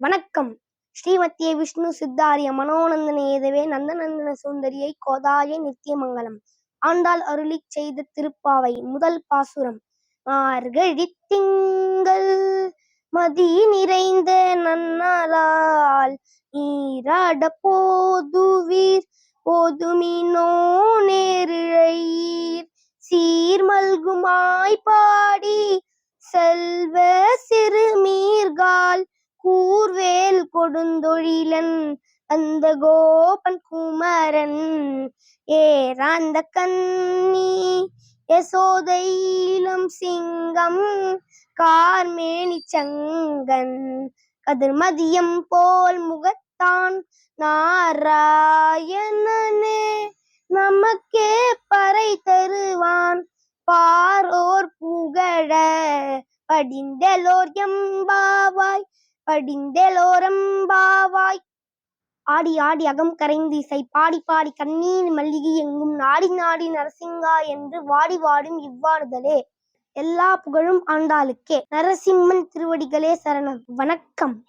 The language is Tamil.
வணக்கம். ஸ்ரீமத்திய விஷ்ணு சித்தாரிய மனோநந்தன ஏதவே நந்தநந்தன சுந்தரியை கோதாயை நித்தியமங்கலம். ஆண்டாள் அருளிச் செய்த திருப்பாவை. முதல் பாசுரம். மார்கழித் திங்கள் மதி நிறைந்த நன்னாளால் நீராட போதுவீர் போதுமினோ நேரிழையீர் சீர்மல்குமாய் பாடி செல்வ சிறுமீர்கால் கூர்வேல் கொடுந்தொழிலன் அந்த கோபன் குமரன் ஏராந்த கண்ணி யசோதை இளம் சிங்கம் கார்மேனி சங்கன் கதிர்மதியம் போல் முகத்தான் நாராயணனே நமக்கே பறை தருவான் பாரோர் புகழ படிந்தெலோர் எம்பாவாய் படிந்தெலோரம்பாவாய். ஆடி ஆடி அகம் கரைந்து இசை பாடி பாடி கண்ணீர் மல்லிகை எங்கும் நாடி நாடி நரசிங்கா என்று வாடி வாடும் இவ்வாறுதலே. எல்லா புகழும் ஆண்டாளுக்கே. நரசிம்மன் திருவடிகளே சரணம். வணக்கம்.